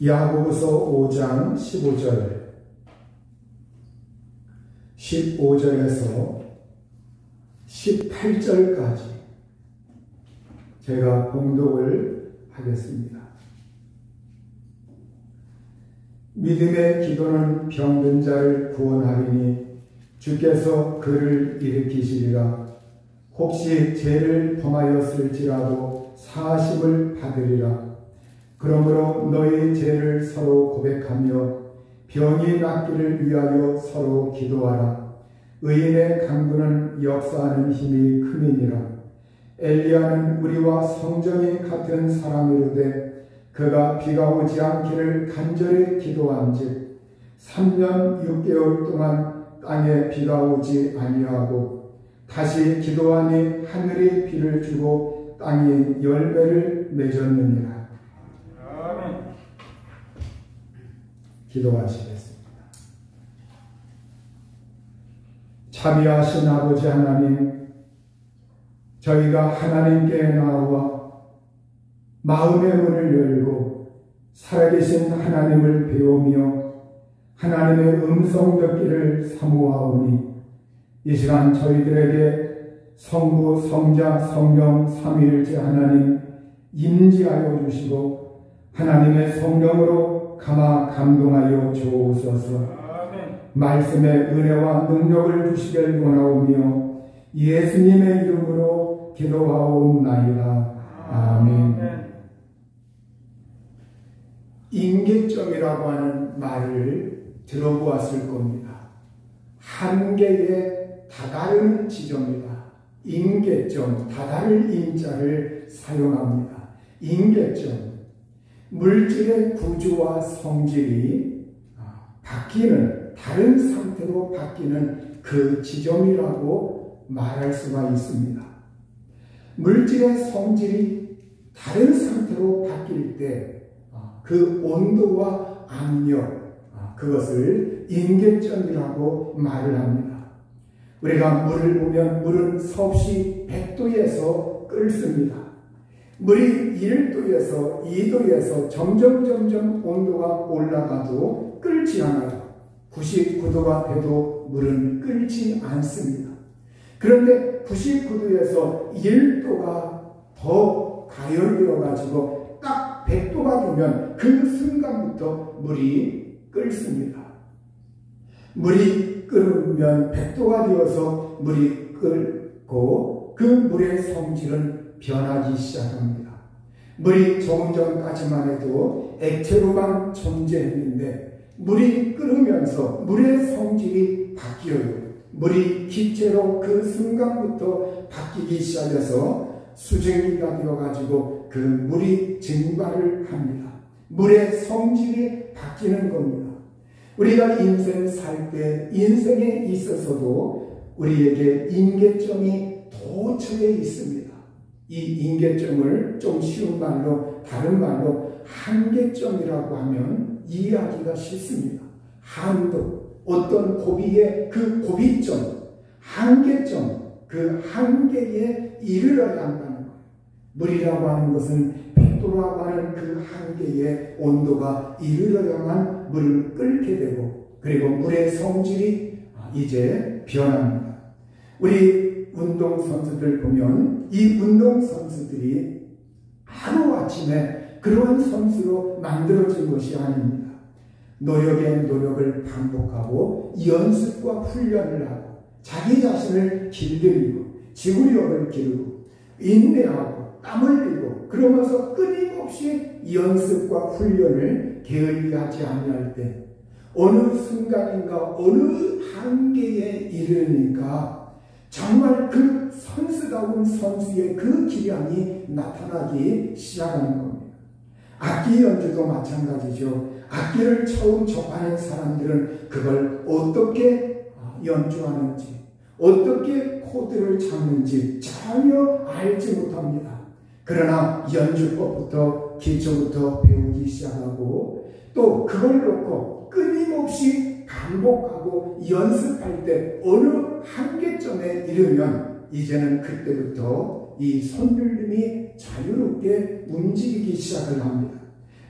야고보서 5장 15절에서 18절까지 제가 봉독을 하겠습니다. 믿음의 기도는 병든 자를 구원하리니 주께서 그를 일으키시리라. 혹시 죄를 범하였을지라도 사하심을 받으리라. 그러므로 너희 죄를 서로 고백하며 병이 낫기를 위하여 서로 기도하라. 의인의 간구는 역사하는 힘이 큼이니라. 엘리야는 우리와 성정이 같은 사람이로되 그가 비가 오지 않기를 간절히 기도한즉 3년 6개월 동안 땅에 비가 오지 아니하고 다시 기도하니 하늘이 비를 주고 땅이 열매를 맺었느니라. 기도하시겠습니다. 자비하신 아버지 하나님, 저희가 하나님께 나와 마음의 문을 열고 살아계신 하나님을 배우며 하나님의 음성 듣기를 사모하오니 이 시간 저희들에게 성부, 성자, 성령 삼위일체 하나님 임재하여 주시고 하나님의 성령으로 감화 감동하여 주옵소서. 말씀의 은혜와 능력을 주시길 원하오며 예수님의 이름으로 기도하옵나이다. 아멘. 임계점이라고 하는 말을 들어보았을 겁니다. 한계에 다다르는 지점이다. 임계점, 다다를 임자를 사용합니다. 임계점, 물질의 구조와 성질이 바뀌는, 다른 상태로 바뀌는 그 지점이라고 말할 수가 있습니다. 물질의 성질이 다른 상태로 바뀔 때 그 온도와 압력, 그것을 임계점이라고 말을 합니다. 우리가 물을 보면 물은 섭씨 100도에서 끓습니다. 물이 1도에서 2도에서 점점 온도가 올라가도 끓지 않아요. 99도가 돼도 물은 끓지 않습니다. 그런데 99도에서 1도가 더 가열되어 가지고 딱 100도가 되면 그 순간부터 물이 끓습니다. 물이 끓으면 100도가 되어서 물이 끓고 그 물의 성질은 변하기 시작합니다. 물이 조금 전까지만 해도 액체로만 존재했는데 물이 끓으면서 물의 성질이 바뀌어요. 물이 기체로 그 순간부터 바뀌기 시작해서 수증기가 되어가지고 그 물이 증발을 합니다. 물의 성질이 바뀌는 겁니다. 우리가 인생 살 때 인생에 있어서도 우리에게 임계점이 도처에 있습니다. 이 임계점을 좀 쉬운 말로, 다른 말로 한계점이라고 하면 이해하기가 쉽습니다. 한도, 어떤 고비의 그 고비점, 한계점, 그 한계에 이르러야 한다는 거예요. 물이라고 하는 것은 100도라고 하는 그 한계의 온도가 이르러야만 물을 끓게 되고, 그리고 물의 성질이 이제 변합니다. 우리 운동선수들 보면 이 운동선수들이 하루아침에 그러한 선수로 만들어진 것이 아닙니다. 노력의 노력을 반복하고 연습과 훈련을 하고 자기 자신을 길들이고 지구력을 기르고 인내하고 땀을 흘리고 그러면서 끊임없이 연습과 훈련을 게을리하지 아니할 때 어느 순간인가 어느 한계에 이르니까 정말 그 선수다운 선수의 그 기량이 나타나기 시작하는 겁니다. 악기 연주도 마찬가지죠. 악기를 처음 접하는 사람들은 그걸 어떻게 연주하는지, 어떻게 코드를 잡는지 전혀 알지 못합니다. 그러나 연주법부터 기초부터 배우기 시작하고 또 그걸 놓고 끊임없이 반복하고 연습할 때 어느 한계점에 이르면 이제는 그때부터 이 손들림이 자유롭게 움직이기 시작을 합니다.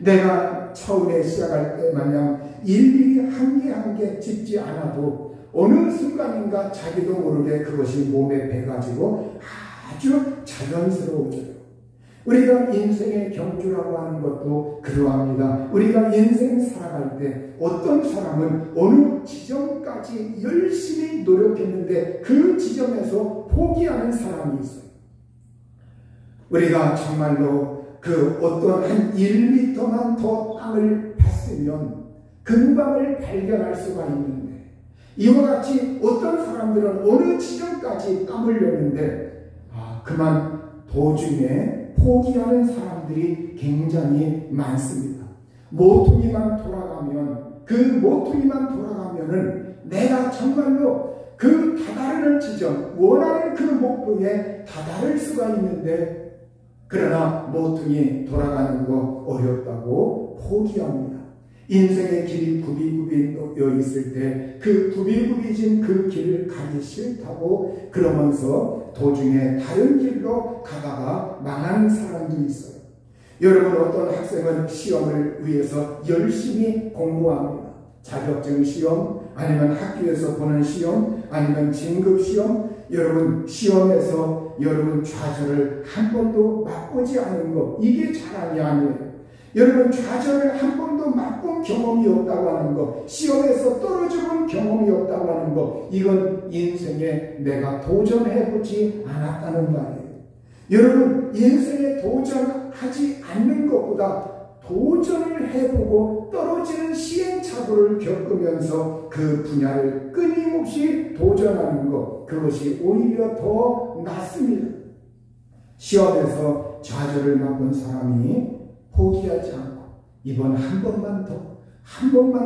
내가 처음에 시작할 때 마냥 일일이 한 개 한 개 짚지 않아도 어느 순간인가 자기도 모르게 그것이 몸에 배가지고 아주 자연스러워져요. 우리가 인생의 경주라고 하는 것도 그러합니다. 우리가 인생 살아갈 때 어떤 사람은 어느 지점까지 열심히 노력했는데 그 지점에서 포기하는 사람이 있어요. 우리가 정말로 그 어떤 한 1m만 더 땅을 팠으면 금방을 발견할 수가 있는데, 이와 같이 어떤 사람들은 어느 지점까지 땀 흘렸는데 그만 도중에 포기하는 사람들이 굉장히 많습니다. 모퉁이만 돌아가면, 그 모퉁이만 돌아가면은 내가 정말로 그 다다르는 지점, 원하는 그 목표에 다다를 수가 있는데, 그러나 모퉁이 돌아가는 거 어렵다고 포기합니다. 인생의 길이 굽이굽이여 있을 때 그 굽이굽이진 그 길을 가기 싫다고 그러면서 도중에 다른 길로 가다가 망하는 사람도 있어요. 여러분, 어떤 학생은 시험을 위해서 열심히 공부합니다. 자격증 시험, 아니면 학교에서 보는 시험, 아니면 진급 시험. 여러분, 시험에서 여러분 좌절을 한 번도 맛보지 않은 것, 이게 자랑이 아니에요. 여러분, 좌절을 한 번도 맛본 경험이 없다고 하는 것, 시험에서 떨어져본 경험이 없다고 하는 것, 이건 인생에 내가 도전해보지 않았다는 말이에요. 여러분, 인생에 도전하지 않는 것보다 도전을 해보고 떨어지는 시행착오를 겪으면서 그 분야를 끊임없이 도전하는 것, 그것이 오히려 더 낫습니다. 시험에서 좌절을 맛본 사람이 포기하지 않고 이번 한 번만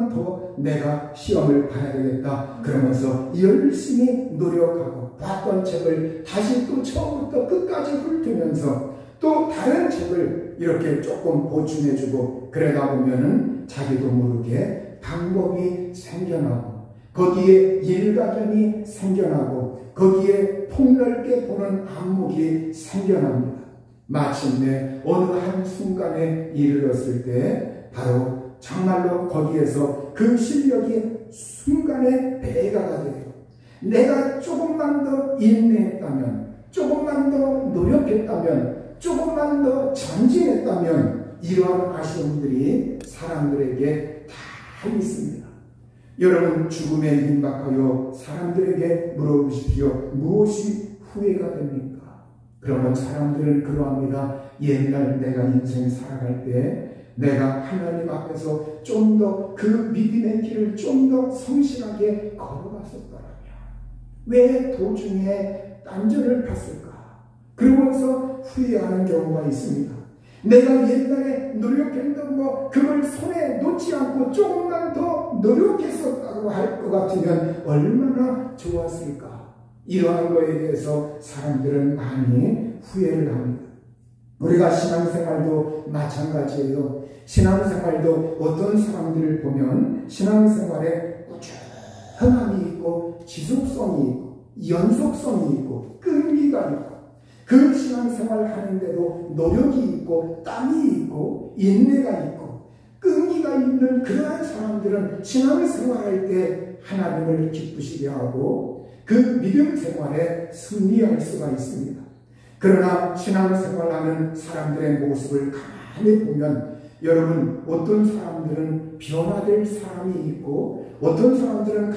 더 내가 시험을 봐야 되겠다 그러면서 열심히 노력하고 봤던 책을 다시 또 처음부터 끝까지 훑으면서 또 다른 책을 이렇게 조금 보충해주고, 그러다 보면은 자기도 모르게 방법이 생겨나고 거기에 일가견이 생겨나고 거기에 폭넓게 보는 안목이 생겨납니다. 마침내 어느 한 순간에 이르렀을 때 바로 정말로 거기에서 그 실력이 순간에 배가가 돼요. 내가 조금만 더 인내했다면, 조금만 더 노력했다면, 조금만 더 전진했다면 이러한 아쉬움들이 사람들에게 다 있습니다. 여러분, 죽음에 임박하여 사람들에게 물어보십시오. 무엇이 후회가 됩니까? 그러면 사람들은 그러합니다. 옛날 내가 인생 살아갈 때 내가 하나님 앞에서 좀 더 그 믿음의 길을 좀 더 성실하게 걸어갔었더라면 왜 도중에 딴전을 폈을까? 그러면서 후회하는 경우가 있습니다. 내가 옛날에 노력했던 거 그걸 손에 놓지 않고 조금만 더 노력했었다고 할 것 같으면 얼마나 좋았을까? 이러한 거에 대해서 사람들은 많이 후회를 합니다. 우리가 신앙생활도 마찬가지예요. 신앙생활도 어떤 사람들을 보면 신앙생활에 꾸준함이 있고 지속성이 있고 연속성이 있고 끈기가 있고 그 신앙생활 하는데도 노력이 있고 땀이 있고 인내가 있고 끈기가 있는 그러한 사람들은 신앙생활할 때 하나님을 기쁘시게 하고 그 믿음 생활에 승리할 수가 있습니다. 그러나 신앙생활하는 사람들의 모습을 가만히 보면 여러분, 어떤 사람들은 변화될 사람이 있고 어떤 사람들은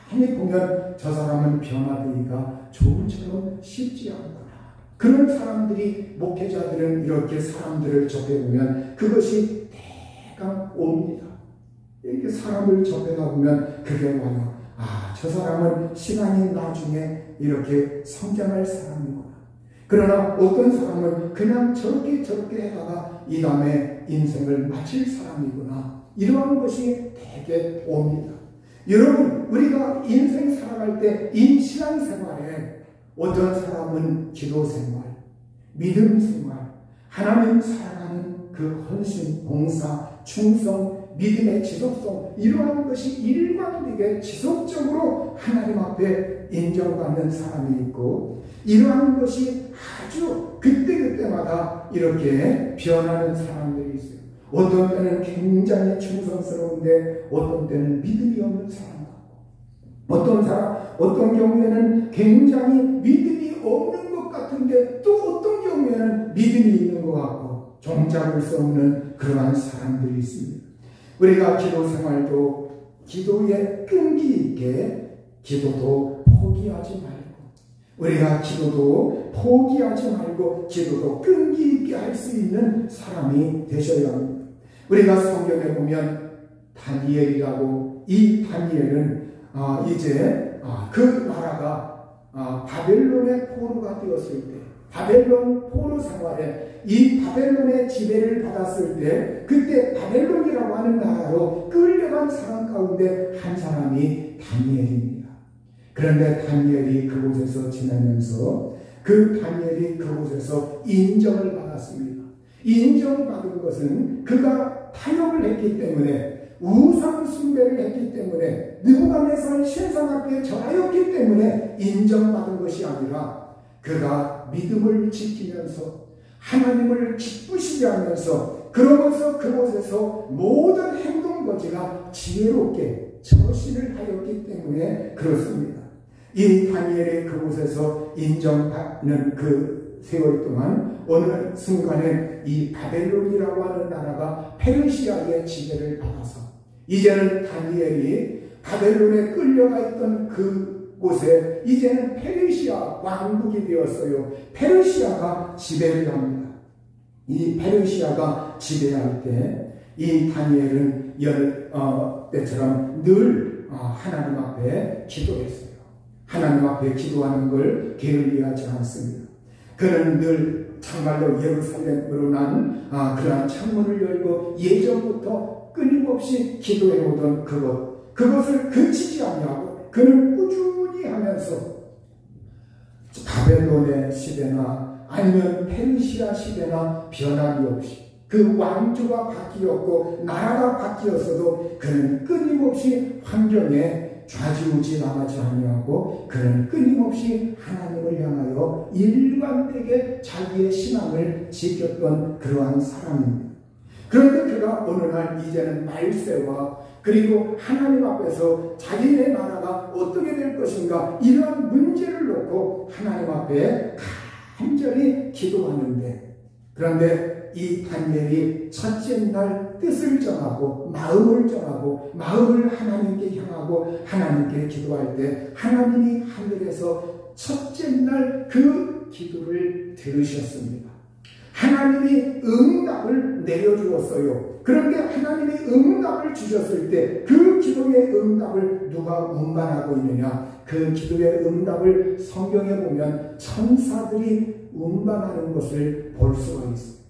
가만히 보면 저 사람은 변화되기가 조금처럼 쉽지 않구나. 그런 사람들이, 목회자들은 이렇게 사람들을 접해보면 그것이 대강 옵니다. 이렇게 사람을 접해다 보면 그게 와요. 저 사람은 시간이 나중에 이렇게 성장할 사람이구나. 그러나 어떤 사람은 그냥 저렇게 하다가 이 다음에 인생을 마칠 사람이구나. 이러한 것이 되게 옵니다. 여러분, 우리가 인생 살아갈 때 이 신앙생활에 어떤 사람은 기도생활, 믿음생활, 하나님 살아가는 그 헌신, 봉사, 충성, 믿음의 지속성, 이러한 것이 일관되게 지속적으로 하나님 앞에 인정받는 사람이 있고 이러한 것이 아주 그때그때마다 이렇게 변하는 사람들이 있어요. 어떤 때는 굉장히 충성스러운데 어떤 때는 믿음이 없는 사람 같고, 어떤 경우에는 굉장히 믿음이 없는 것 같은데 또 어떤 경우에는 믿음이 있는 것 같고 종잡을 수 없는 그러한 사람들이 있습니다. 우리가 기도 생활도 기도에 끈기 있게 기도도 포기하지 말고, 우리가 기도도 포기하지 말고 기도도 끈기 있게 할 수 있는 사람이 되셔야 합니다. 우리가 성경에 보면 다니엘이라고, 이 다니엘은 이제 그 나라가 바벨론의 포로가 되었을 때, 바벨론 포로 생활에 이 바벨론의 지배를 받았을 때, 그때 바벨론이라고 하는 나라로 끌려간 사람 가운데 한 사람이 다니엘입니다. 그런데 다니엘이 그곳에서 지내면서 그 다니엘이 그곳에서 인정을 받았습니다. 인정을 받은 것은 그가 타협을 했기 때문에, 우상 숭배를 했기 때문에, 느부갓네살 신상 앞에 절하였기 때문에 인정받은 것이 아니라 그가 믿음을 지키면서 하나님을 기쁘시게 하면서, 그러면서 그곳에서 모든 행동거지가 지혜롭게 처신을 하였기 때문에 그렇습니다. 이 다니엘이 그곳에서 인정받는 그 세월 동안 어느 순간에 이 바벨론이라고 하는 나라가 페르시아의 지배를 받아서 이제는 다니엘이 바벨론에 끌려가 있던 그곳에 이제는 페르시아 왕국이 되었어요. 페르시아가 지배를 합니다. 이 페르시아가 지배할 때 이 다니엘은 때처럼 늘 하나님 앞에 기도했어요. 하나님 앞에 기도하는 걸 게을리하지 않습니다. 그는 늘 정말로 예루살렘으로 난 그러한 창문을 열고 예전부터 끊임없이 기도해오던 그것을 그치지 아니하고 그는 꾸준히 하면서 바벨론의 시대나 아니면 페르시아 시대나 변함이 없이 그 왕조가 바뀌었고 나라가 바뀌었어도 그는 끊임없이 환경에 좌지우지당하지 아니하고 그는 끊임없이 하나님을 향하여 일관되게 자기의 신앙을 지켰던 그러한 사람입니다. 그런데 그가 어느 날 이제는 말세와 그리고 하나님 앞에서 자기네 나라가 어떻게 될 것인가 이러한 문제를 놓고 하나님 앞에 간절히 기도하는데, 그런데 이 다니엘이 첫째 날 뜻을 정하고 마음을 하나님께 향하고 하나님께 기도할 때 하나님이 하늘에서 첫째 날 그 기도를 들으셨습니다. 하나님이 응답을 내려주었어요. 그런데 하나님이 응답을 주셨을 때 그 기도의 응답을 누가 운반하고 있느냐? 그 기도의 응답을 성경에 보면 천사들이 운반하는 것을 볼 수가 있습니다.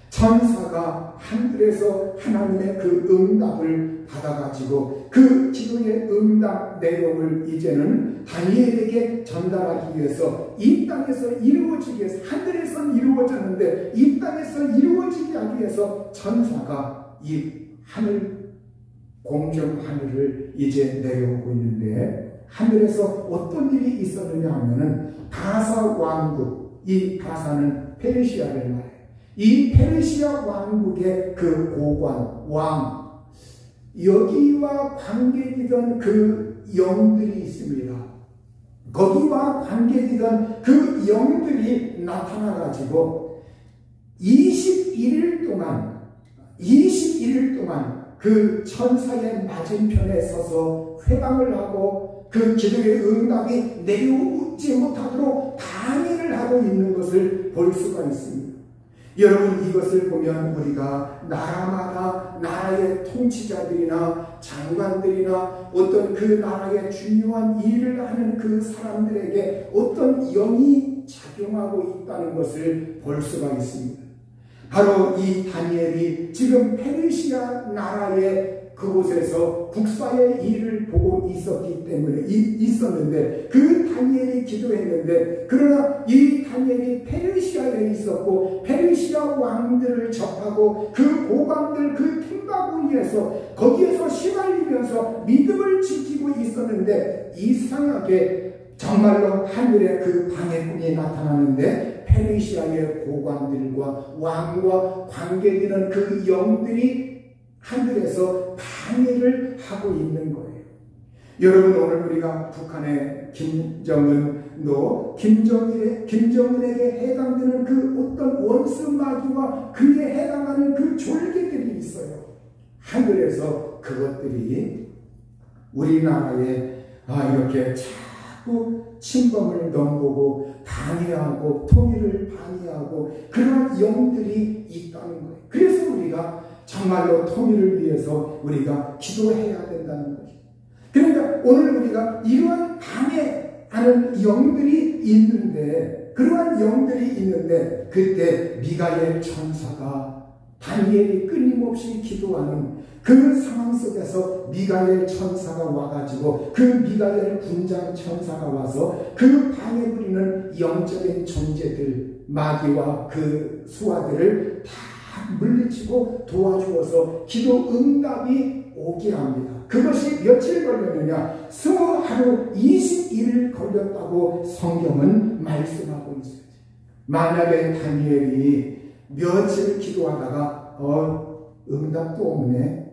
천사가 하늘에서 하나님의 그 응답을 받아가지고 그 기도의 응답 내용을 이제는 다니엘에게 전달하기 위해서 이 땅에서 이루어지기 위해서, 하늘에서 이루어졌는데 이 땅에서 이루어지게 하기 위해서 천사가 이 하늘, 공중 하늘을 이제 내려오고 있는데, 하늘에서 어떤 일이 있었느냐 하면은 바사 왕국, 이 바사는 페르시아를 말해요. 이 페르시아 왕국의 그 고관, 왕, 여기와 관계되던 그 영들이 있습니다. 거기와 관계되던 그 영들이 나타나가지고 21일 동안 그 천사의 맞은편에 서서 회방을 하고 그 기도의 응답이 내려오지 못하도록 방해를 하고 있는 것을 볼 수가 있습니다. 여러분, 이것을 보면 우리가 나라마다 나라의 통치자들이나 장관들이나 어떤 그 나라의 중요한 일을 하는 그 사람들에게 어떤 영이 작용하고 있다는 것을 볼 수가 있습니다. 바로 이 다니엘이 지금 페르시아 나라의 그곳에서 국사의 일을 보고 있었는데 그 다니엘이 기도했는데, 그러나 이 다니엘이 페르시아에 있었고 페르시아 왕들을 접하고 그 고관들 그 틈바구니에서 거기에서 시달리면서 믿음을 지키고 있었는데, 이상하게 정말로 하늘에 그 방해꾼이 나타나는데 페르시아의 고관들과 왕과 관계되는 그 영들이 하늘에서 방해를 하고 있는 거예요. 여러분, 오늘 우리가 북한의 김정은에게 해당되는 그 어떤 원수 마귀와 그에 해당하는 그 졸개들이 있어요. 하늘에서 그것들이 우리나라에 이렇게 자꾸 침범을 넘보고 방해하고 통일을 방해하고 그런 영들이 있다는 거예요. 그래서 우리가 정말로 통일을 위해서 우리가 기도해야 된다는 거죠. 그러니까 오늘 우리가 이러한 방해하는 영들이 있는데, 그러한 영들이 있는데, 그때 미가엘 천사가 다니엘이 끊임없이 기도하는 그 상황 속에서 미가엘 천사가 와가지고 그 미가엘 군장 천사가 와서 그 방해 부리는 영적인 존재들, 마귀와 그 수하들을 다 물리치고 도와주어서 기도 응답이 오게 합니다. 그것이 며칠 걸렸느냐? 20하루 20일 걸렸다고 성경은 말씀하고 있어요. 만약에 다니엘이 며칠 기도하다가 응답도 없네,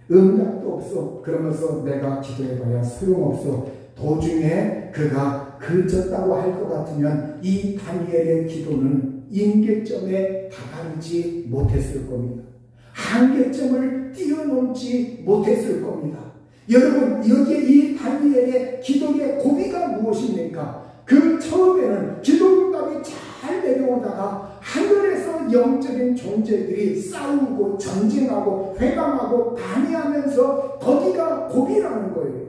응답도 없어, 그러면서 내가 기도해봐야 소용없어, 도중에 그가 그쳤다고 할 것 같으면 이 다니엘의 기도는 임계점에 다다르지 못했을 겁니다. 한계점을 뛰어넘지 못했을 겁니다. 여러분, 여기에 이 다니엘의 기도의 고비가 무엇입니까? 그 처음에는 기도응답이 잘 내려오다가 하늘에서 영적인 존재들이 싸우고 전쟁하고 회방하고 방해하면서 거기가 고비라는 거예요.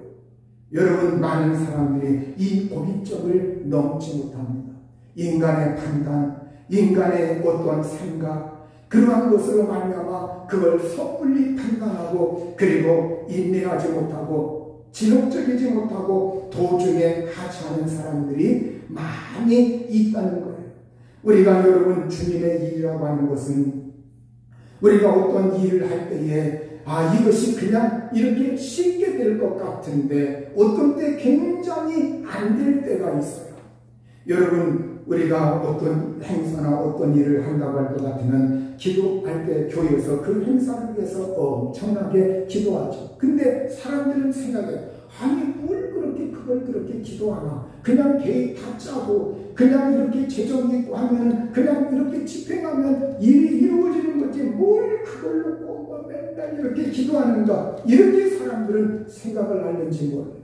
여러분, 많은 사람들이 이 고비점을 넘지 못합니다. 인간의 판단, 인간의 어떠한 생각, 그러한 것으로 말미암아 그걸 섣불리 판단하고 그리고 인내하지 못하고 지속적이지 못하고 도중에 하차하는 사람들이 많이 있다는 거예요. 우리가 여러분, 주님의 일이라고 하는 것은 우리가 어떤 일을 할 때에 이것이 그냥 이렇게 쉽게 될 것 같은데 어떤 때 굉장히 안 될 때가 있어요. 여러분, 우리가 어떤 행사나 어떤 일을 한다고 할 것 같으면 기도할 때 교회에서 그 행사를 위해서 엄청나게 기도하죠. 근데 사람들은 생각해요. 아니, 뭘 그걸 그렇게 기도하나? 그냥 계획 다 짜고 그냥 이렇게 재정 있고 하면 그냥 이렇게 집행하면 일이 이루어지는 거지 뭘 그걸로 꼭 맨날 이렇게 기도하는가? 이렇게 사람들은 생각을 하는지 몰라요.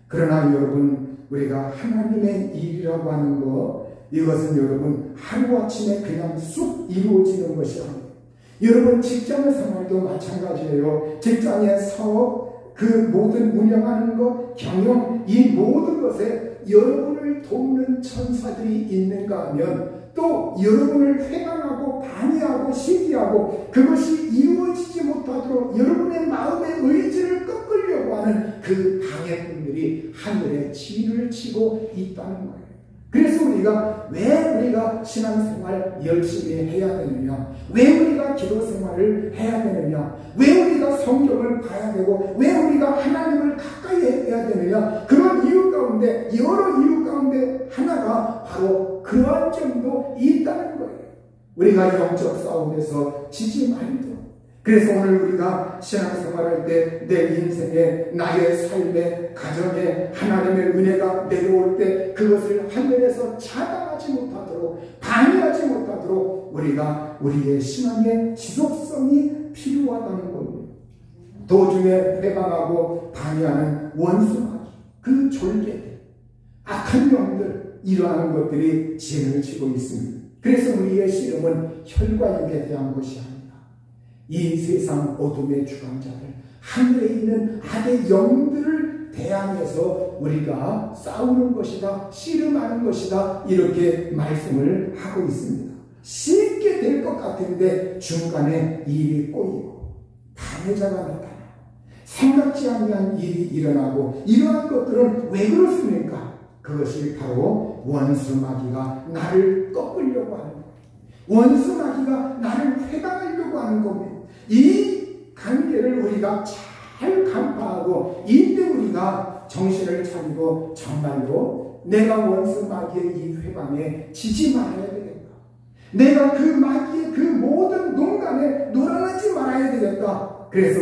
그러나 여러분, 우리가 하나님의 일이라고 하는 거, 이것은 여러분 하루아침에 그냥 쑥 이루어지는 것이 아니에요. 여러분, 직장 생활도 마찬가지예요. 직장의 사업, 그 모든 운영하는 것, 경영, 이 모든 것에 여러분을 돕는 천사들이 있는가 하면 또 여러분을 회방하고 방해하고 시기하고 그것이 이루어지지 못하도록 여러분의 마음의 의지를 꺾으려고 하는 그 방해꾼들이 하늘에 진을 치고 있다는 거예요. 그래서 왜 우리가 신앙생활 열심히 해야 되느냐? 왜 우리가 기도생활을 해야 되느냐? 왜 우리가 성경을 봐야 되고 왜 우리가 하나님을 가까이 해야 되느냐? 그런 이유 가운데, 여러 이유 가운데 하나가 바로 그러한 점도 있다는 거예요. 우리가 영적 싸움에서 지지 말도. 그래서 오늘 우리가 신앙생활할 때 내 인생에, 나의 삶에, 가정에 하나님의 은혜가 내려올 때 그것을 하늘에서 차단하지 못하도록, 방해하지 못하도록 우리가 우리의 신앙의 지속성이 필요하다는 겁니다. 도중에 회방하고 방해하는 원수마귀, 그 졸개들, 악한 영들, 이러한 것들이 진을 치고 있습니다. 그래서 우리의 씨름은 혈과 육에 대한 것이 아닙니다. 이 세상 어둠의 주관자들, 하늘에 있는 악의 영들을 대항해서 우리가 싸우는 것이다, 씨름하는 것이다, 이렇게 말씀을 하고 있습니다. 쉽게 될 것 같은데 중간에 일이 꼬이고 방해자가 나타나고 생각지 않은 일이 일어나고, 이러한 것들은 왜 그렇습니까? 그것이 바로 원수마귀가 나를 꺾으려고 하는 겁니다. 원수마귀가 나를 회방하려고 하는 겁니다. 이 관계를 우리가 잘 간파하고 이때 우리가 정신을 차리고 정말로 내가 원수마귀의 이 회방에 지지 말아야 되겠다. 내가 그 마귀의 그 모든 농간에 놀아나지 말아야 되겠다. 그래서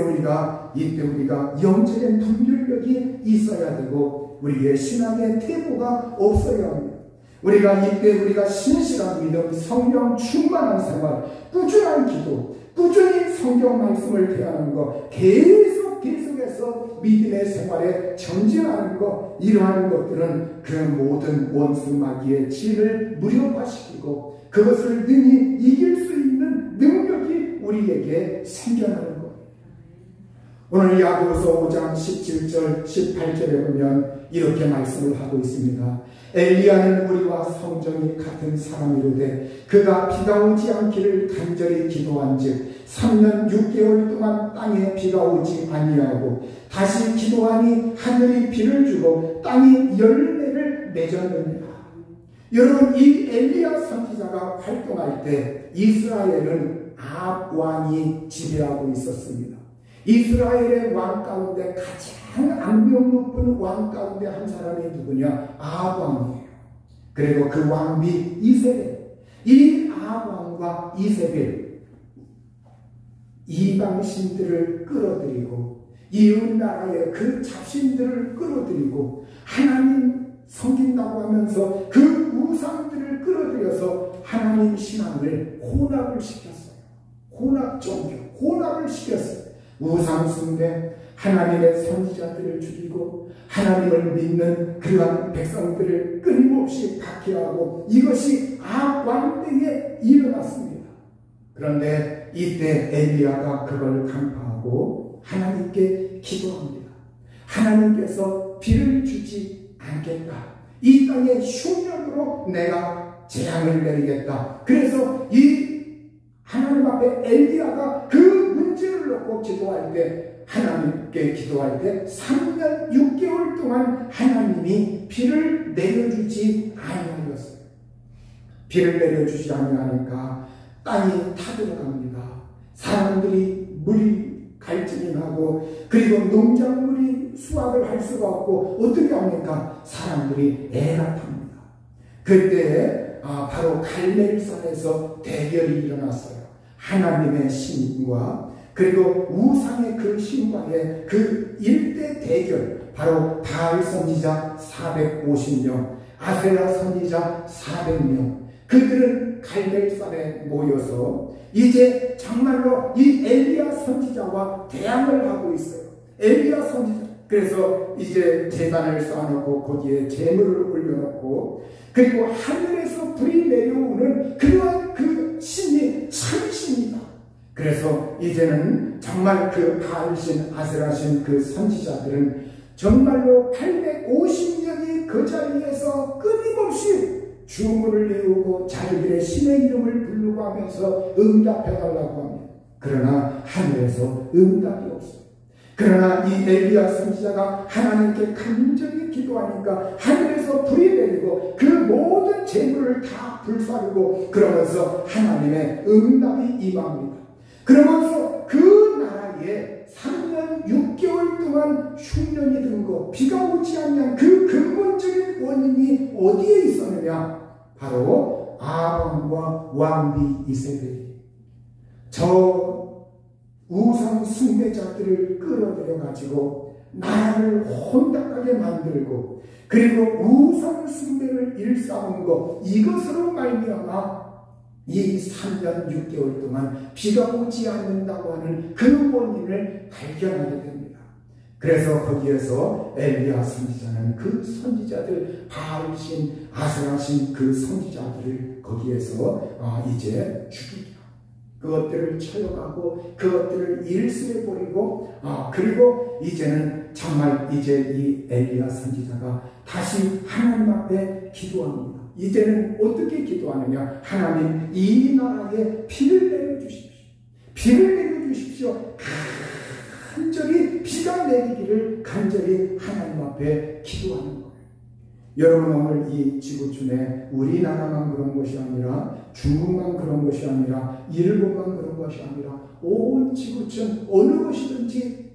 이때 우리가 영적인 분별력이 있어야 되고 우리의 신앙의 태도가 없어야 합니다. 우리가 신실한 믿음, 성령 충만한 생활, 꾸준한 기도, 꾸준히 성경 말씀을 대하는 것, 계속해서 믿음의 생활에 전진하는 것, 이러한 것들은 그 모든 원수 마귀의 진을 무력화시키고 그것을 능히 이길 수 있는 능력이 우리에게 생겨나는 것. 오늘 야고보서 5장 17절 18절에 보면 이렇게 말씀을 하고 있습니다. 엘리야는 우리와 성정이 같은 사람이로되 그가 비가 오지 않기를 간절히 기도한즉 3년 6개월 동안 땅에 비가 오지 아니하고 다시 기도하니 하늘이 비를 주고 땅이 열매를 맺었느니라. 여러분, 이 엘리야 선지자가 활동할 때 이스라엘은 아합 왕이 지배하고 있었습니다. 이스라엘의 왕 가운데 가장 악명 높은 왕 가운데 한 사람이 누구냐? 아합 왕이에요. 그리고 그 왕비 이세벨. 이 아합 왕과 이세벨, 이방신들을 끌어들이고 이웃나라의 그 잡신들을 끌어들이고 하나님 섬긴다고 하면서 그 우상들을 끌어들여서 하나님 신앙을 혼합을 시켰어요. 혼합 종교, 혼합을 시켰어요. 우상 숭배, 하나님의 선지자들을 죽이고 하나님을 믿는 그러한 백성들을 끊임없이 박해하고 이것이 아합 왕 때에 일어났습니다. 그런데 이때 엘리야가 그걸 간파하고 하나님께 기도합니다. 하나님께서 비를 주지 않겠다. 이 땅에 흉년으로 내가 재앙을 내리겠다. 그래서 이 하나님 앞에 엘리야가 그 문제를 놓고 기도할 때, 하나님께 기도할 때 3년 6개월 동안 하나님이 비를 내려주지 아니하였어요. 비를 내려주지 아니하니까 땅이 타들어갑니다. 사람들이 물이 갈증이 나고 그리고 농작물이 수확을 할 수가 없고 어떻게 합니까? 사람들이 애가 탑니다. 그때 바로 갈멜산에서 대결이 일어났어요. 하나님의 신과 그리고 우상의 그 신과의 그 일대 대결, 바로 바알 선지자 450명, 아세라 선지자 400명, 그들은 갈멜산에 모여서 이제 정말로 이 엘리야 선지자와 대항을 하고 있어요. 엘리야 선지자, 그래서 이제 제단을 쌓아놓고 거기에 제물을 올려놓고 그리고 하늘에서 불이 내려오는 그러한 그 신이 참신이다. 그래서 이제는 정말 그 바알신, 아세라신 그 선지자들은 정말로 850명이 그 자리에서 끊임없이 주문을 외우고 자기들의 신의 이름을 부르고 하면서 응답해달라고 합니다. 그러나 하늘에서 응답이 없어요. 그러나 이 엘리야 선지자가 하나님께 간절히 기도하니까 하늘에서 불이 내리고 그 모든 재물을 다 불사르고 그러면서 하나님의 응답이 임합니다. 그러면서 그 나라에 3년 6개월 동안 흉년이 든 것, 비가 오지 않는 그 근본적인 원인이 어디에 있었느냐? 바로 아합과 왕비 이세벨이 저 우상 숭배자들을 끌어들여 가지고 나라를 혼탁하게 만들고 그리고 우상 숭배를 일삼은 것, 이것으로 말미암아 이 3년 6개월 동안 비가 오지 않는다고 하는 그 원인을 발견하게 됩니다. 그래서 거기에서 엘리야 선지자는 그 선지자들, 바알신, 아세라신 그 선지자들을 거기에서 이제 죽이고 그것들을 처형하고 그것들을 일수해버리고 그리고 이제는 정말 이제 이 엘리야 선지자가 다시 하나님 앞에 기도합니다. 이제는 어떻게 기도하느냐? 하나님, 이 나라에 비를 내려주십시오. 비를 내려주십시오. 간절히 비가 내리기를 간절히 하나님 앞에 기도하는 거예요. 여러분, 오늘 이 지구촌에 우리나라만 그런 것이 아니라 중국만 그런 것이 아니라 일본만 그런 것이 아니라 온 지구촌 어느 것이든지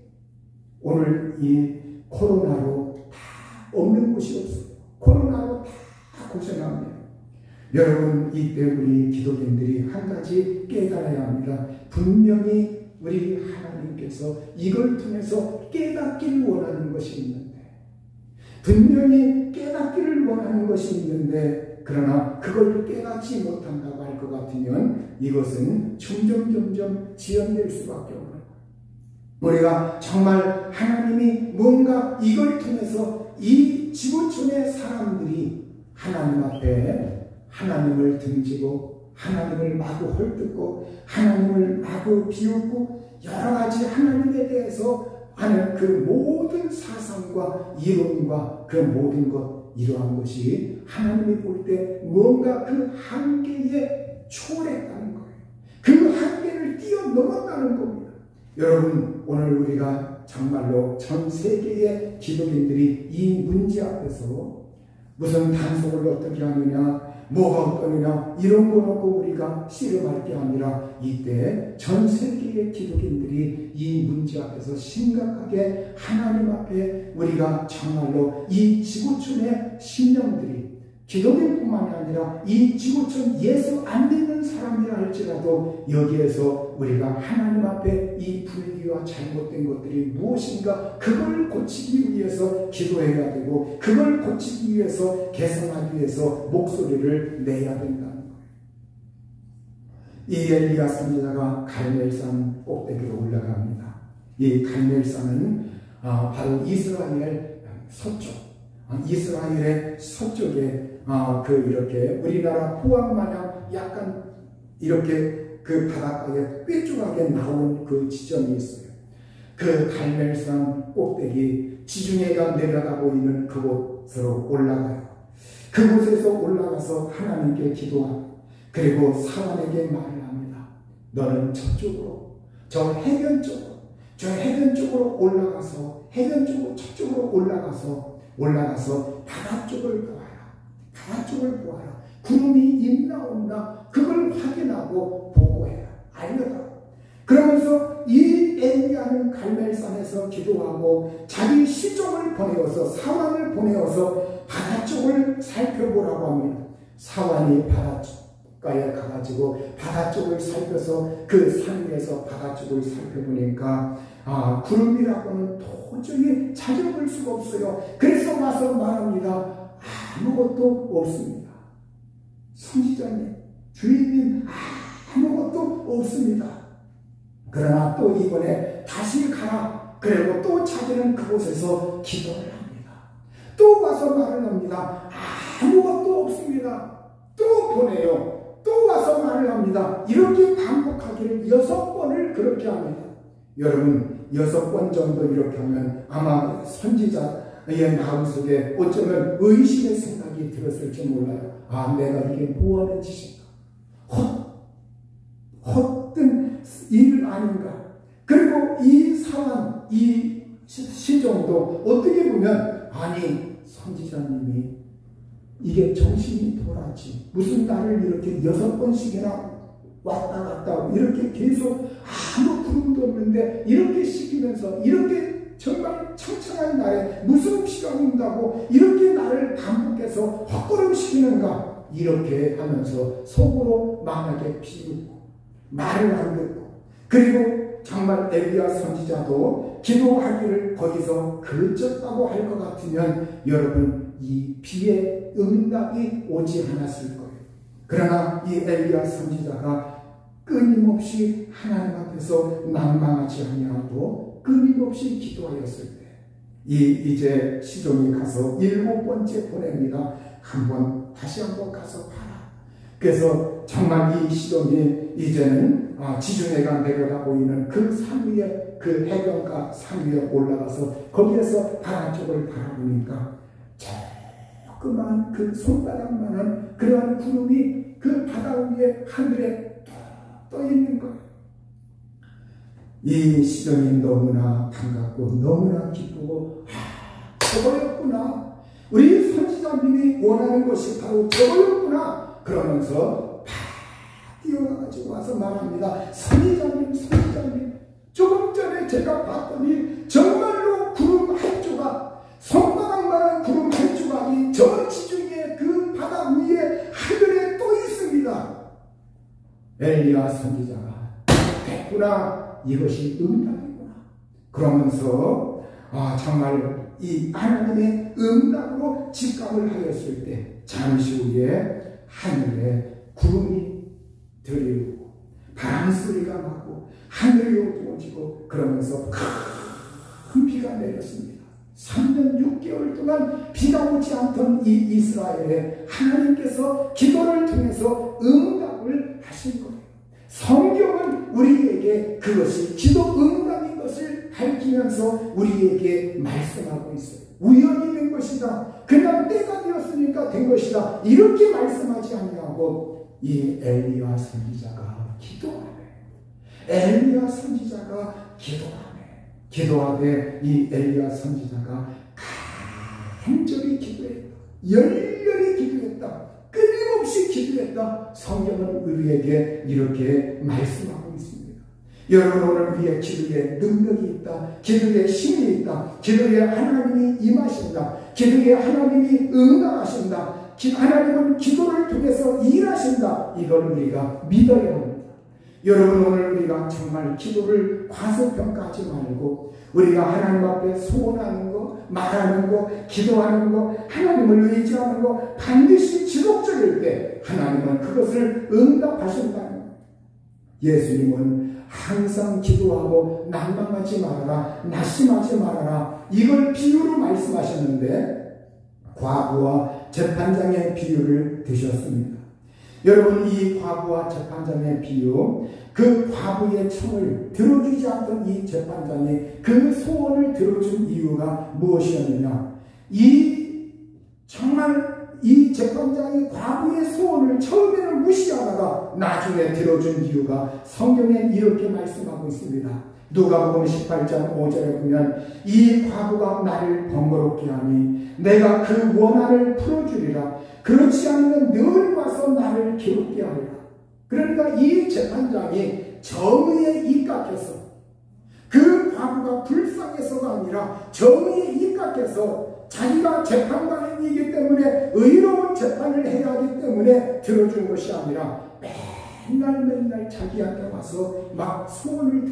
오늘 이 코로나로 다 없는 곳이 없어요. 코로나로 다 고생합니다. 여러분, 이때 우리 기독인들이 한 가지 깨달아야 합니다. 분명히 우리 하나님께서 이걸 통해서 깨닫기를 원하는 것이 있는데, 분명히 깨닫기를 원하는 것이 있는데, 그러나 그걸 깨닫지 못한다고 할 것 같으면 이것은 점점 지연될 수밖에 없는 거예요. 우리가 정말 하나님이 뭔가 이걸 통해서 이 지구촌의 사람들이 하나님 앞에 하나님을 등지고 하나님을 마구 헐뜯고 하나님을 마구 비웃고 여러 가지 하나님에 대해서 하는 그 모든 사상과 이론과 그 모든 것, 이러한 것이 하나님이 볼 때 뭔가 그 한계에 초월했다는 거예요. 그 한계를 뛰어넘었다는 겁니다. 여러분, 오늘 우리가 정말로 전 세계의 기독인들이 이 문제 앞에서 무슨 단속을 어떻게 하느냐, 뭐가 어떠느냐, 이런 거 놓고 우리가 씨름할 게 아니라 이때 전 세계의 기독인들이 이 문제 앞에서 심각하게 하나님 앞에 우리가 정말로 이 지구촌의 신령들이 기독인뿐만이 아니라 이 지구촌 예수 안 믿는 사람이라 할지라도 여기에서 우리가 하나님 앞에 이 불의와 잘못된 것들이 무엇인가 그걸 고치기 위해서 기도해야 되고 그걸 고치기 위해서 개선하기 위해서 목소리를 내야 된다는 거예요. 이 엘리야 선지자가 갈멜산 꼭대기로 올라갑니다. 이 갈멜산은 바로 이스라엘 서쪽, 이스라엘의 서쪽에 이렇게 우리나라 포항 마냥 약간 이렇게 그 바닷가에 뾰족하게 나온 그 지점이 있어요. 그 갈멜산 꼭대기 지중해가 내려다 보이는 그곳으로 올라가요. 그곳에서 올라가서 하나님께 기도하고 그리고 사람에게 말을 합니다. 너는 저쪽으로, 저 해변 쪽으로 올라가서 해변 쪽으로 저쪽으로 올라가서 바다 쪽을 보아라. 바다 쪽을 보아라. 구름이 있나 없나 그걸 확인하고 보고해라. 알려라. 그러면서 이 엘리야는 갈멜산에서 기도하고 자기 시종을 보내어서 사환을 보내어서 바다 쪽을 살펴보라고 합니다. 사환이 바닷가에 가가지고 바다 쪽을 살펴서 그 산 위에서 바다 쪽을 살펴보니까 구름이라고는 도저히 찾아볼 수가 없어요. 그래서 와서 말합니다. 아무것도 없습니다. 선지자님, 주인님, 아무것도 없습니다. 그러나 또 이번에 다시 가라. 그리고 또 자기는 그곳에서 기도를 합니다. 또 와서 말을 합니다. 아무것도 없습니다. 또 보내요. 또 와서 말을 합니다. 이렇게 반복하기를 6번을 그렇게 합니다. 여러분, 6번 정도 이렇게 하면 아마 선지자의 마음속에 어쩌면 의심의 생각이 들었을지 몰라요. 내가 이게 뭐하는 짓인가? 헛된 일 아닌가? 그리고 이 상황, 이 시종도 어떻게 보면 선지자님이 이게 정신이 돌았지. 무슨 나를 이렇게 6번씩이나 왔다 갔다 이렇게 계속 아무 구름도 없는데 이렇게 시키면서 이렇게 정말 청청한 날에 무슨 비가 온다고 이렇게 나를 반복해서 헛걸음시키는가 이렇게 하면서 속으로 만약에 비웃고 말을 안 듣고 그리고 정말 엘리야 선지자도 기도하기를 거기서 그쳤다고 할 것 같으면 여러분 이 비의 응답이 오지 않았을 거예요. 그러나 이 엘리야 선지자가 끊임없이 하나님 앞에서 난망하지 아니하고 끊임없이 기도하였을 때 이제 시종이 가서 7번째 보냅니다. 다시 한번 가서 봐라. 그래서 정말 이 시종이 이제는 지중해가 내려다 보이는 그 산 위에 그 해변가 산 위에 올라가서 거기에서 바다 쪽을 바라보니까 조그만 그 손바닥만한 그러한 구름이 그 바다 위에 하늘에 떠 있는 거예요. 이 시종이 너무나 반갑고 너무나 기쁘고 저거였구나. 우리 선지자님이 원하는 것이 바로 저거였구나. 그러면서 뛰어가지고 와서 말합니다. 선지자님 조금 전에 제가 봤더니 정말로 구름 한 조각 손바닥만한 구름 한 조각이 저 지중해 그 바다 위에 하늘에 떠 엘리야 선지자가 됐구나, 이것이 응답이구나. 그러면서 정말 이 하나님의 응답으로 직감을 하였을 때 잠시 후에 하늘에 구름이 들이오고 바람 소리가 나고 하늘이 어두워지고 그러면서 큰 비가 내렸습니다. 3년 6개월 동안 비가 오지 않던 이 이스라엘에 하나님께서 기도를 통해서 응답을 하신 거예요. 성경은 우리에게 그것이 기도 응답인 것을 밝히면서 우리에게 말씀하고 있어요. 우연히 된 것이다, 그냥 때가 되었으니까 된 것이다, 이렇게 말씀하지 아니하고 이 엘리야 선지자가 기도하네. 엘리야 선지자가 기도하되 이 엘리야 선지자가 간절히 기도했다, 열렬히 기도했다, 끊임없이 기도했다. 성경은 우리에게 이렇게 말씀하고 있습니다. 여러분, 오늘 우리의 기도에 능력이 있다, 기도에 힘이 있다, 기도에 하나님이 임하신다, 기도에 하나님이 응답하신다, 하나님은 기도를 통해서 일하신다, 이걸 우리가 믿어야 합니다. 여러분, 오늘 우리가 정말 기도를 과소평가하지 말고 우리가 하나님 앞에 소원하는 거, 말하는 거, 기도하는 거, 하나님을 의지하는 거 반드시 지속적일 때 하나님은 그것을 응답하신다는 거예요. 예수님은 항상 기도하고 난망하지 말아라, 낙심하지 말아라, 이걸 비유로 말씀하셨는데 과부와 재판장의 비유를 드셨습니다. 여러분, 이 과부와 재판장의 비유, 그 과부의 청을 들어주지 않던 이 재판장이 그 소원을 들어준 이유가 무엇이었느냐? 정말 이 재판장이 과부의 소원을 처음에는 무시하다가 나중에 들어준 이유가 성경에 이렇게 말씀하고 있습니다. 누가복음 18장 5절에 보면 이 과부가 나를 번거롭게 하니 내가 그 원한을 풀어주리라. 그렇지 않으면 늘 와서 나를 괴롭게 하리라. 그러니까 이 재판장이 정의에 입각해서, 그 과부가 불쌍해서가 아니라 정의에 입각해서 자기가 재판관이기 때문에 의로운 재판을 해야 하기 때문에 들어준 것이 아니라 맨날 자기한테 와서 막 소원을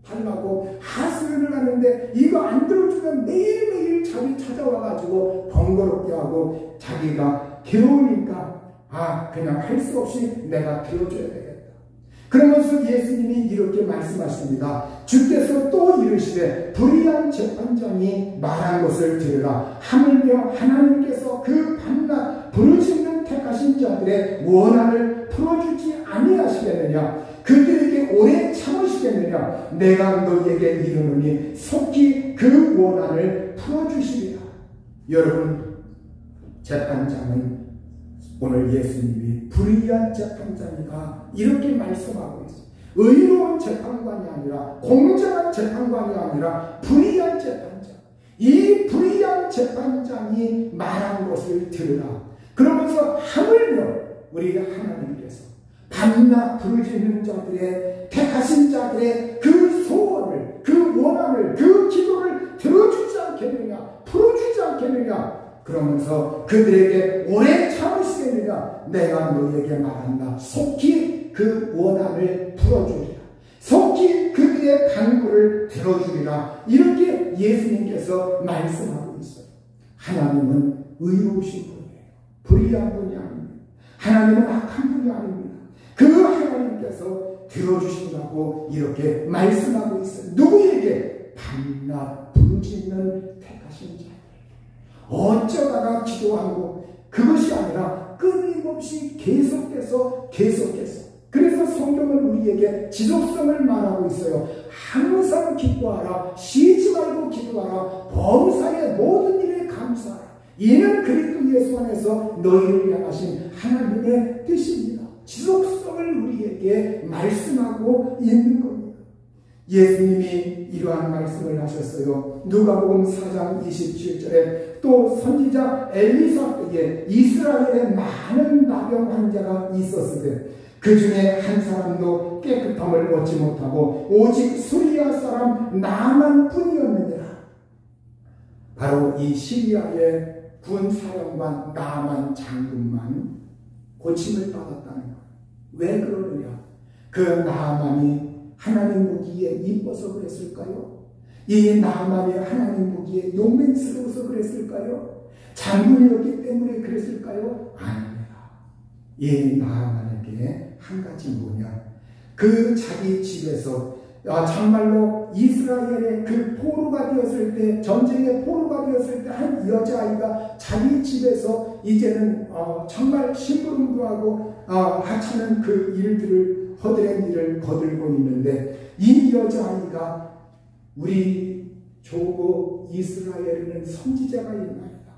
달라고 하소연을 하는데, 이거 안 들어주면 매일매일 자기 찾아와가지고 번거롭게 하고 자기가 괴로우니까 그냥 할 수 없이 내가 들어줘야 되겠다. 그러면서 예수님이 이렇게 말씀하십니다. 주께서 또 이르시되 불의한 재판장이 말한 것을 들으라. 하물며 하나님께서 그 밤낮 부르짖는 택하신 자들의 원한을 풀어주지 아니하시겠느냐? 그들에게 오래 참으시겠느냐? 내가 너희에게 이르노니 속히 그 원한을 풀어주시리라. 여러분, 재판장은 오늘 예수님이 불의한 재판장이다 이렇게 말씀하고 있어요. 의로운 재판관이 아니라, 공정한 재판관이 아니라 불의한 재판장. 이 불의한 재판장이 말한 것을 들으라. 그러면서 하물며 우리 하나님께서 밤낮 부르짖는 자들의, 택하신 자들의 그 소원을, 그 원한을, 그 기도를 들어주지 않겠느냐, 풀어주지 않겠느냐. 그러면서 그들에게 오래 참으시겠느냐? 내가 너희에게 말한다. 속히 그 원한을 풀어주리라. 속히 그들의 간구를 들어주리라. 이렇게 예수님께서 말씀하고 있어요. 하나님은 의로우신 분이에요. 불의한 분이 아닙니다. 하나님은 악한 분이 아닙니다. 그 하나님께서 들어주신다고 이렇게 말씀하고 있어요. 누구에게? 밤낮 부르짖는 택하신 자. 어쩌다가 기도하고, 그것이 아니라 끊임없이 계속해서 그래서 성경은 우리에게 지속성을 말하고 있어요. 항상 기도하라, 쉬지 말고 기도하라, 범사의 모든 일에 감사하라. 이는 그리스도 예수 안에서 너희를 향하신 하나님의 뜻입니다. 지속성을 우리에게 말씀하고 있는 겁니다. 예수님이 이러한 말씀을 하셨어요. 누가복음 4장 27절에 또 선지자 엘리사 때에 이스라엘에 많은 나병 환자가 있었으되 그 중에 한 사람도 깨끗함을 얻지 못하고 오직 수리아 사람 나만 뿐이었느니라. 바로 이 시리아의 군 사령관 나만 장군만 고침을 받았다는 것. 왜 그러느냐? 그 나하만이 하나님 보기에 이뻐서 그랬을까요? 이 나하만이 하나님 보기에 용맹스러워서 그랬을까요? 장군이었기 때문에 그랬을까요? 아닙니다. 이 나하만에게 한 가지 뭐냐? 그 자기 집에서 정말로 이스라엘의 그 포로가 되었을 때, 전쟁의 포로가 되었을 때 한 여자아이가 자기 집에서 이제는 정말 심부름도 하고 하찮은 그 일들을, 허드렛 일을 거들고 있는데, 이 여자아이가 우리 조국 이스라엘에는 선지자가 있나이다.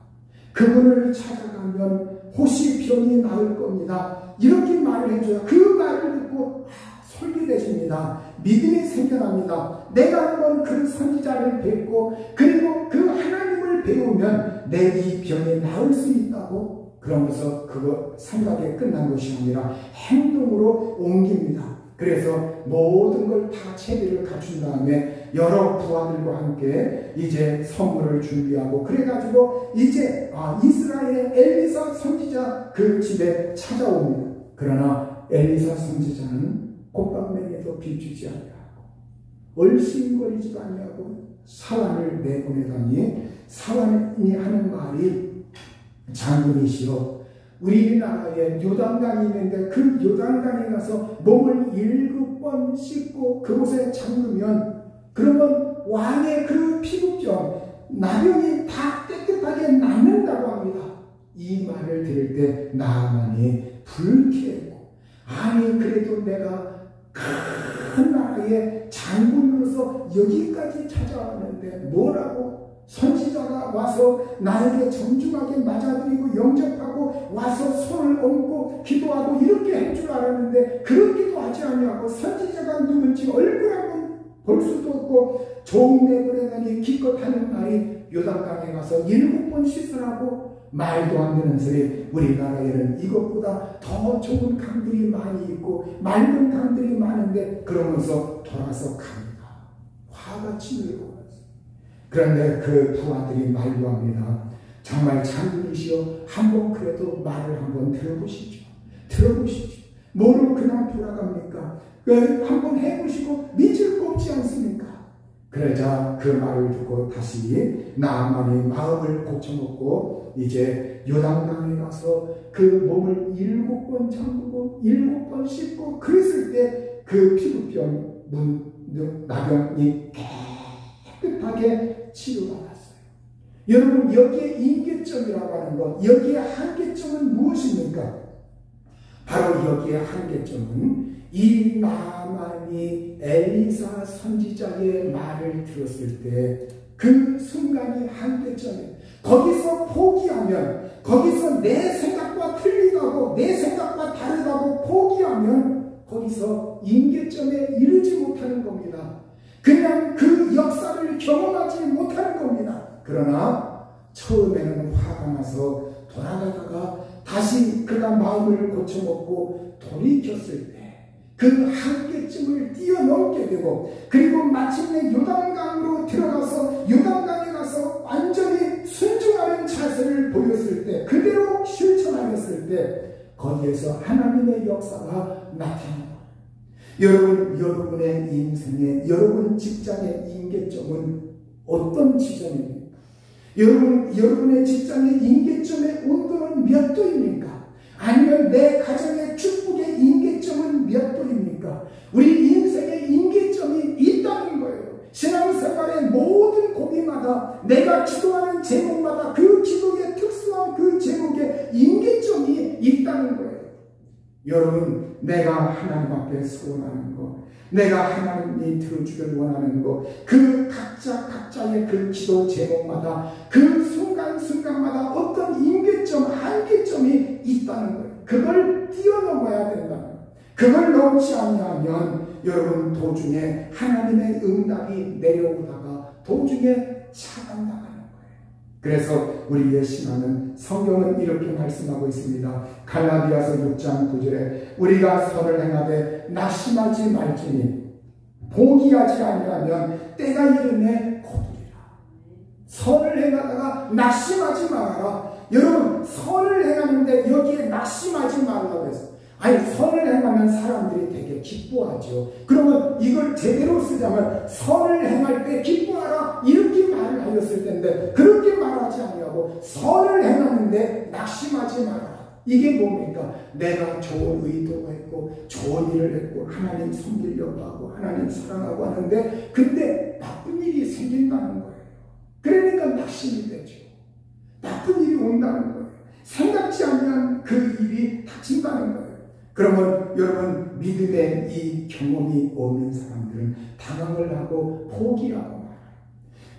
그분을 찾아가면 혹시 병이 나을 겁니다. 이렇게 말을 해줘요. 그 말을 듣고 솔깃해집니다. 믿음이 생겨납니다. 내가 한번 그 선지자를 뵙고 그리고 그 하나님을 배우면 내 이 병이 나을 수 있다고, 그러면서 그거 생각에 끝난 것이 아니라 행동으로 옮깁니다. 그래서 모든 걸 다 체계를 갖춘 다음에 여러 부하들과 함께 이제 선물을 준비하고, 그래가지고 이제 이스라엘의 엘리사 선지자 그 집에 찾아옵니다. 그러나 엘리사 선지자는 꽃방맹에도 비추지 아니하고 얼씬거리지도 아니하고 사환을 내보내다니, 사환이 하는 말이, 장군이시여, 우리나라에 요단강이 있는데 그 요단강에 가서 몸을 7번 씻고 그곳에 잠그면 그러면 왕의 그 피부병, 나병이 다 깨끗하게 낫는다고 합니다. 이 말을 들을 때 나하만이 불쾌했고, 아니 그래도 내가 큰 나라의 장군으로서 여기까지 찾아왔는데 뭐라고? 선지자가 와서 나에게 정중하게 맞아들이고 영접하고 와서 손을 얹고 기도하고 이렇게 할 줄 알았는데 그렇게도 하지 아니하고, 선지자가 누군지 얼굴 한번 볼 수도 없고 좋은 내보내다니 기껏 하는 말이 요단강에 가서 7번 씻으라고? 말도 안 되는 소리. 우리나라에는 이것보다 더 좋은 강들이 많이 있고 맑은 강들이 많은데, 그러면서 돌아서 갑니다. 화가 치밀고. 그런데 그 부하들이 말도 합니다. 정말 장군이시여, 한번 그래도 말을 한번 들어보시죠. 뭐로 그냥 돌아갑니까? 한번 해보시고 믿을 거 없지 않습니까? 그러자 그 말을 듣고 다시 나하만이 마음을 고쳐먹고 이제 요단강에 가서 그 몸을 7번 잠그고 7번 씻고 그랬을 때 그 피부병, 나병이 깨끗하게 치료받았어요. 여러분, 여기에 임계점이라고 하는 것, 여기에 한계점은 무엇입니까? 바로 여기에 한계점은 이 나하만이 엘리사 선지자의 말을 들었을 때 그 순간이 한계점이에요. 거기서 포기하면, 거기서 내 생각과 틀리다고, 내 생각과 다르다고 포기하면 거기서 임계점에 이르지 못하는 겁니다. 그냥 그 역사를 경험하지 못하는 겁니다. 그러나 처음에는 화가 나서 돌아가다가 다시 그가 마음을 고쳐먹고 돌이켰을 때 그 한계점을 뛰어넘게 되고, 그리고 마침내 요단강으로 들어가서 요단강에 가서 완전히 순종하는 자세를 보였을 때, 그대로 실천하였을 때 거기에서 하나님의 역사가 나타납니다. 여러분의 인생에, 여러분 직장의 임계점은 어떤 지점입니까? 여러분의 직장의 임계점의 온도는 몇 도입니까? 아니면 내 가정의 축복의 임계점은 몇 도입니까? 우리 인생의 임계점이 있다는 거예요. 신앙생활의 모든 고비마다, 내가 기도하는 제목마다 그 기도의 특수한 그 제목에 임계점이 있다는 거예요. 여러분, 내가 하나님 앞에 소원하는 것, 내가 하나님이 들어주길 원하는 것, 그 각자의 그 기도 제목마다 그 순간순간마다 어떤 임계점, 한계점이 있다는 거예요. 그걸 뛰어넘어야 된다는 거예요. 그걸 넘지 아니하면 여러분 도중에 하나님의 응답이 내려오다가 도중에 차단당하는 거예요. 그래서 우리의 신앙은, 성경은 이렇게 말씀하고 있습니다. 갈라디아서 6장 9절에 우리가 선을 행하되 낙심하지 말지니 포기하지 아니하면 때가 이르매 거두리라. 선을 행하다가 낙심하지 말아라. 여러분, 선을 행하는데 여기에 낙심하지 말라고 했어요. 아니, 선을 행하면 사람들이 되게 기뻐하죠. 그러면 이걸 제대로 쓰자면 선을 행할 때 기뻐하라 이렇게 말을 하였을 텐데 그렇게 말하지 아니하고 선을 행하는데 낙심하지 마라. 이게 뭡니까? 내가 좋은 의도가 있고 좋은 일을 했고 하나님 섬기려고 하고 하나님 사랑하고 하는데 근데 나쁜 일이 생긴다는 거예요. 그러니까 낙심이 되죠. 나쁜 일이 온다는 거예요. 생각지 않는 그 일이 닥친다는 거예요. 그러면 여러분 믿음의 이 경험이 없는 사람들은 당황을 하고 포기하고 말아요.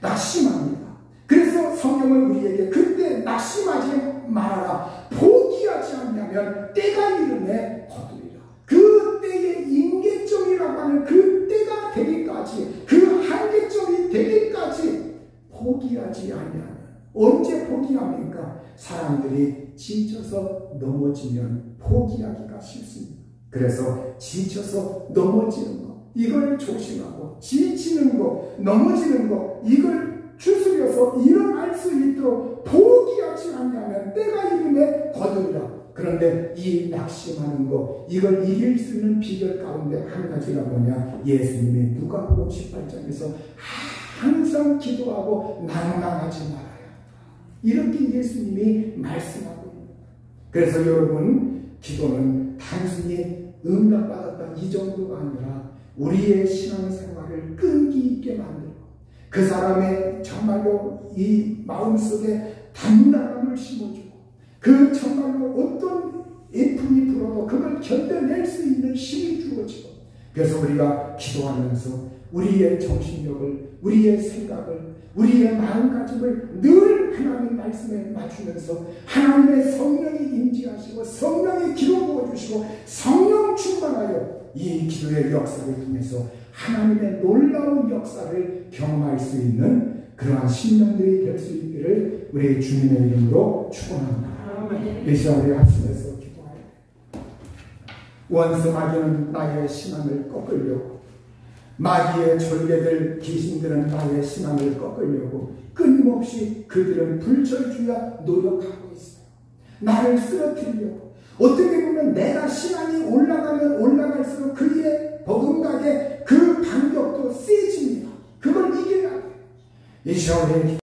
낙심합니다. 그래서 성경은 우리에게 그때 낙심하지 말아라. 포기하지 않냐면 때가 이름에 거두리라. 그 때의 임계점이라고 하는 그 때가 되기까지 그 한계점이 되기까지 포기하지 않냐면 언제 포기합니까? 사람들이 지쳐서 넘어지면 포기하기가 쉽습니다. 그래서 지쳐서 넘어지는 것 이걸 조심하고 지치는 것 넘어지는 것 이걸 추스려서 일어날 수 있도록 포기하지 않냐면 때가 이름에 거두리라. 그런데 이 낙심하는 것 이걸 이길 수 있는 비결 가운데 한 가지가 뭐냐? 예수님이 누가복음 18장에서 항상 기도하고 낭망하지 말아야 이렇게 예수님이 말씀하고 있습니다. 그래서 여러분 기도는 단순히 응답받았다 이 정도가 아니라 우리의 신앙생활을 끈기 있게 만들고 그 사람의 정말로 이 마음속에 단단함을 심어주고 그 정말로 어떤 애품이 불어도 그걸 견뎌낼 수 있는 힘이 주어지고 그래서 우리가 기도하면서 우리의 정신력을 우리의 생각을 우리의 마음가짐을 늘 하나님 말씀에 맞추면서 하나님의 성령이 임재하시고 성령이 기도 부어주시고 성령 충만하여 이 기도의 역사를 통해서 하나님의 놀라운 역사를 경험할 수 있는 그러한 신령들이 될 수 있기를 우리 주님의 이름으로 축원합니다. 이 시간 우리 합심해서 기도하여 원수 마귀는 나의 신앙을 꺾으려고 마귀의 졸개들 귀신들은 나의 신앙을 꺾으려고 끊임없이 그들은 불철주야 노력하고 있어요. 나를 쓰러뜨리려고 어떻게 보면 내가 신앙이 올라가면 올라갈수록 그의 버금가게 그 반격도 세집니다. 그걸 이겨야 돼요. 이 시간에